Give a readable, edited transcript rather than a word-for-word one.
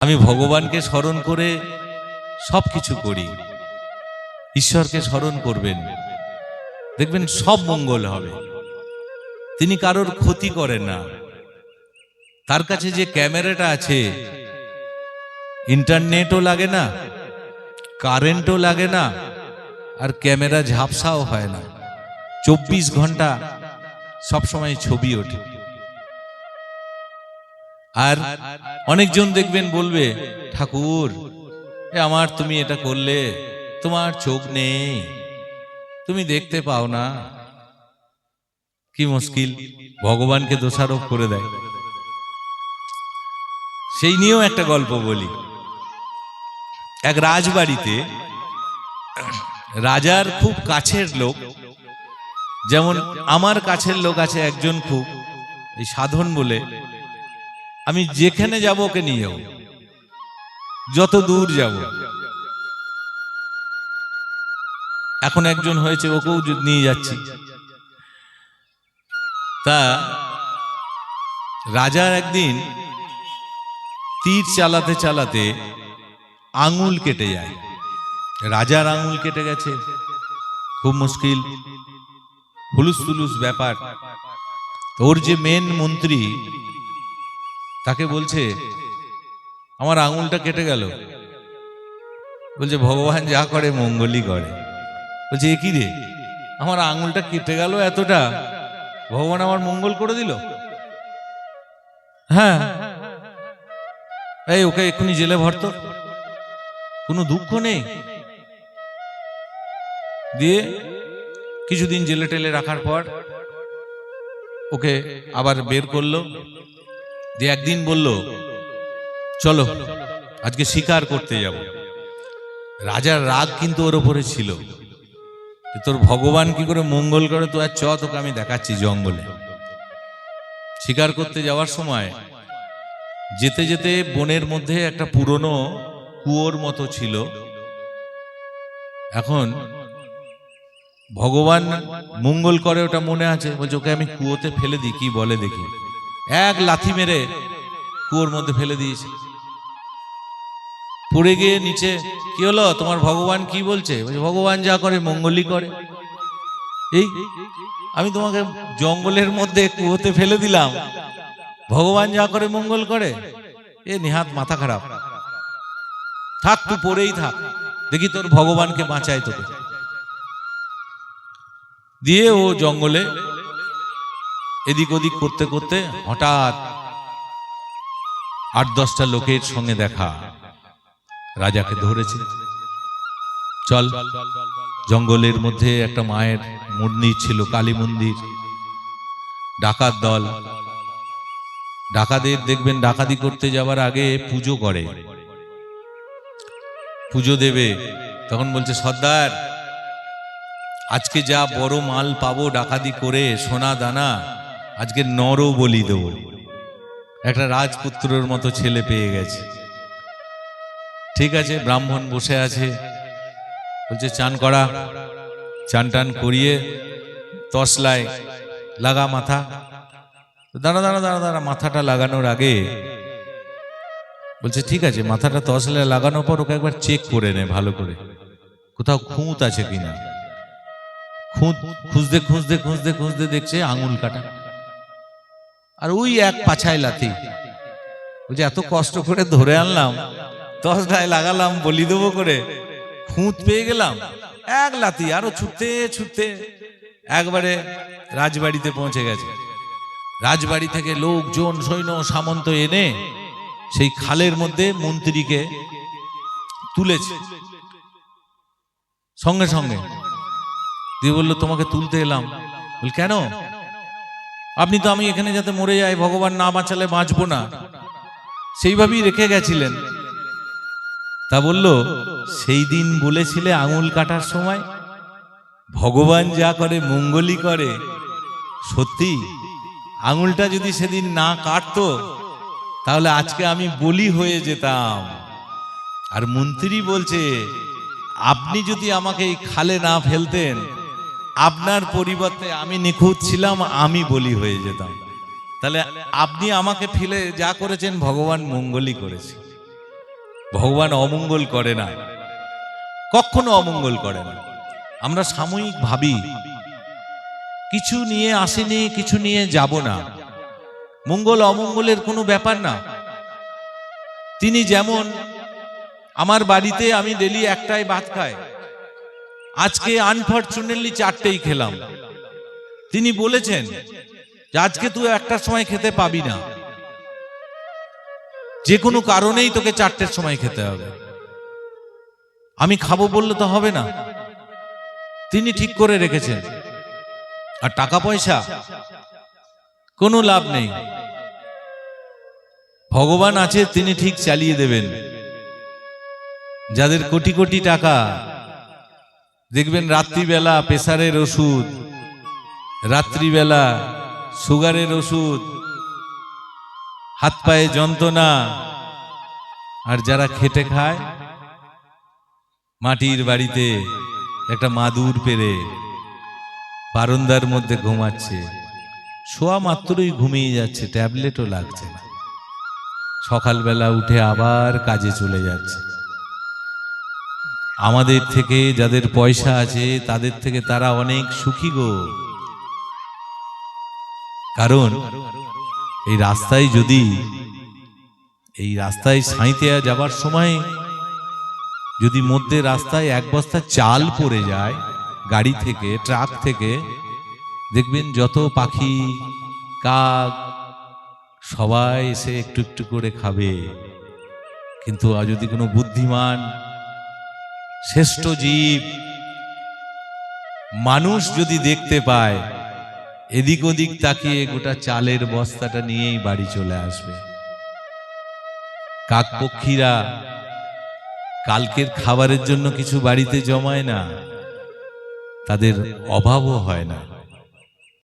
আমি ভগবানকে স্মরণ করে সব কিছু করি। ঈশ্বরকে স্মরণ করবেন, দেখবেন সব মঙ্গল হবে। তিনি কারোর ক্ষতি করেন না। তার কাছে যে ক্যামেরাটা আছে, ইন্টারনেটও লাগে না, কারেন্টও লাগে না, আর ক্যামেরা ঝাপসাও হয় না। 24 ঘন্টা সবসময় ছবি ওঠে। আর অনেকজন দেখবেন বলবে, ঠাকুর এ আমার তুমি এটা করলে, তোমার চোখ নেই, তুমি দেখতে পাও না। কি মুশকিল, ভগবানকে দোষারোপ করে দেয়। সেই নিয়েও একটা গল্প বলি। এক রাজবাড়িতে রাজার খুব কাছের লোক, যেমন আমার কাছের লোক আছে একজন, খুব এই সাধন বলে, আমি যেখানে যাব ওকে নিয়ে যাব, যত দূর যাব। এখন একজন হয়েছে, ওকেও নিয়ে যাচ্ছি। তা রাজার একদিন তীর চালাতে চালাতে আঙুল কেটে যায়। রাজার আঙুল কেটে গেছে, খুব মুশকিল, হুলুস তুলুস ব্যাপার। ওর যে মেন মন্ত্রী, তাকে বলছে আমার আঙুলটা কেটে গেল। বলছে ভগবান যা করে মঙ্গলই করে। বলছে এ কি রে, আমার আঙুলটা কেটে গেল এতটা, ভগবান আমার মঙ্গল করে দিল? হ্যাঁ, এই ওকে এক্ষুনি জেলে ভরতো, কোনো দুঃখ নেই। দিয়ে কিছুদিন জেলে টেলে রাখার পর ওকে আবার বের করলো। দিয়ে একদিন বলল, চলো আজকে শিকার করতে যাব। রাজার রাগ কিন্তু ওর ওপরে ছিল, তোর ভগবান কি করে মঙ্গল করে, তো আর চ তোকে আমি দেখাচ্ছি জঙ্গলে। শিকার করতে যাওয়ার সময় যেতে যেতে বনের মধ্যে একটা পুরনো কুয়োর মতো ছিল। এখন ভগবান মঙ্গল করে ওটা মনে আছে, বলছে ওকে আমি কুয়োতে ফেলে দিই, কি বলে দেখি। এক লাথি মেরে কুয়োর মধ্যে ফেলে দিয়েছে। পড়ে গিয়ে নিচে, কি হলো তোমার ভগবান কি বলছে? ভগবান যা করে মঙ্গলই করে। এই আমি তোমাকে জঙ্গলের মধ্যে কুয়োতে ফেলে দিলাম, ভগবান যা করে মঙ্গল করে? এ নিহাত মাথা খারাপ, থাক তুই পড়েই থাক, দেখি তোর ভগবানকে বাঁচায় তোকে। দিয়ে ও জঙ্গলে এদিক ওদিক করতে করতে হঠাৎ 8-10টা লোকের সঙ্গে দেখা, রাজাকে ধরেছে। চল, জঙ্গলের মধ্যে একটা মায়ের মন্দির ছিল, কালী মন্দির। ডাকাত দল, ডাকাতদের দেখবেন ডাকাতি করতে যাওয়ার আগে পুজো করে, পুজো দেবে। তখন বলছে, সর্দার আজকে যা বড় মাল পাবো ডাকাতি করে, সোনা দানা, আজকে নরও বলি দেব। একটা রাজপুত্রের মতো ছেলে পেয়ে গেছে। ঠিক আছে, ব্রাহ্মণ বসে আছে, বলছে চান করা। চান টান করিয়ে তসলায় লাগা মাথা। দাঁড়া দাঁড়া দাঁড়া দাঁড়া, মাথাটা লাগানোর আগে বলছে ঠিক আছে, মাথাটা তসলায় লাগানোর পর ওকে একবার চেক করে নে ভালো করে, কোথাও খুঁত আছে কিনা। খুঁত খুঁজতে খুঁজতে খুঁজতে খুঁজতে দেখছে আঙুল কাটা, আর ওই এক পাছায় লাথি। বলছে এত কষ্ট করে ধরে আনলাম, তসলায় লাগালাম বলি দেবো করে, খুঁত পেয়ে গেলাম, এক লাথি। আরো ছুটতে ছুটতে একবারে রাজবাড়িতে পৌঁছে গেছে। রাজবাড়ি থেকে লোকজন সৈন্য সামন্ত এনে সেই খালের মধ্যে মন্ত্রীকে তুলেছে সঙ্গে সঙ্গে। দিয়ে বললো তোমাকে তুলতে এলাম। বল কেন? আপনি তো আমি এখানে যাতে মরে যাই, ভগবান না বাঁচালে বাঁচবো না, সেইভাবেই রেখে গেছিলেন। তা বলল, সেই দিন বলেছিলে আঙুল কাটার সময় ভগবান যা করে মঙ্গলই করে। সত্যি আঙুলটা যদি সেদিন না কাটতো, তাহলে আজকে আমি বলি হয়ে যেতাম। আর মন্ত্রী বলছে, আপনি যদি আমাকে এই খালে না ফেলতেন, আপনার পরিবর্তে আমি নিখুঁত ছিলাম, আমি বলি হয়ে যেতাম। তাহলে আপনি আমাকে ফেলে যা করেছেন, ভগবান মঙ্গলই করেছে। ভগবান অমঙ্গল করে না, কখনো অমঙ্গল করে না। আমরা সাময়িক ভাবি কিছু নিয়ে আসেনি, কিছু নিয়ে যাব না, মঙ্গল অমঙ্গলের কোনো ব্যাপার না। তিনি যেমন আমার বাড়িতে আমি ডেলি একটাই ভাত খাই, আজকে আনফরচুনেটলি 4টেই খেলাম। তিনি বলেছেন যে আজকে তুই একটার সময় খেতে পাবি না, যে কোনো কারণেই তোকে 4টের সময় খেতে হবে। আমি খাবো বললে তো হবে না, তিনি ঠিক করে রেখেছেন। আর টাকা পয়সা কোনো লাভ নেই, ভগবান আছে, তিনি ঠিক চালিয়ে দেবেন। যাদের কোটি কোটি টাকা, দেখবেন রাত্রিবেলা প্রেসারের ওষুধ, রাত্রিবেলা সুগারের ওষুধ, হাত পায়ে যন্ত্রণা। আর যারা খেটে খায়, মাটির বাড়িতে একটা মাদুর পেরে বারান্দার মধ্যে ঘুমাচ্ছে, শোয়া মাত্রই ঘুমিয়ে যাচ্ছে, ট্যাবলেটও লাগছে না, সকালবেলা উঠে আবার কাজে চলে যাচ্ছে। আমাদের থেকে যাদের পয়সা আছে তাদের থেকে তারা অনেক সুখী গো। কারণ এই রাস্তায় সাঁইতে যাবার সময় যদি মধ্যে রাস্তায় 1 বস্তা চাল পড়ে যায় গাড়ি থেকে, ট্রাক থেকে, দেখবেন যত পাখি, কাক সবাই এসে একটু একটু করে খাবে। কিন্তু যদি কোনো বুদ্ধিমান শ্রেষ্ঠ জীব মানুষ যদি দেখতে পায়, এদিক ওদিক তাকিয়ে গোটা চালের বস্তাটা নিয়েই বাড়ি চলে আসবে। কাক পক্ষীরা কালকের খাবারের জন্য কিছু বাড়িতে জমায় না, তাদের অভাবও হয় না।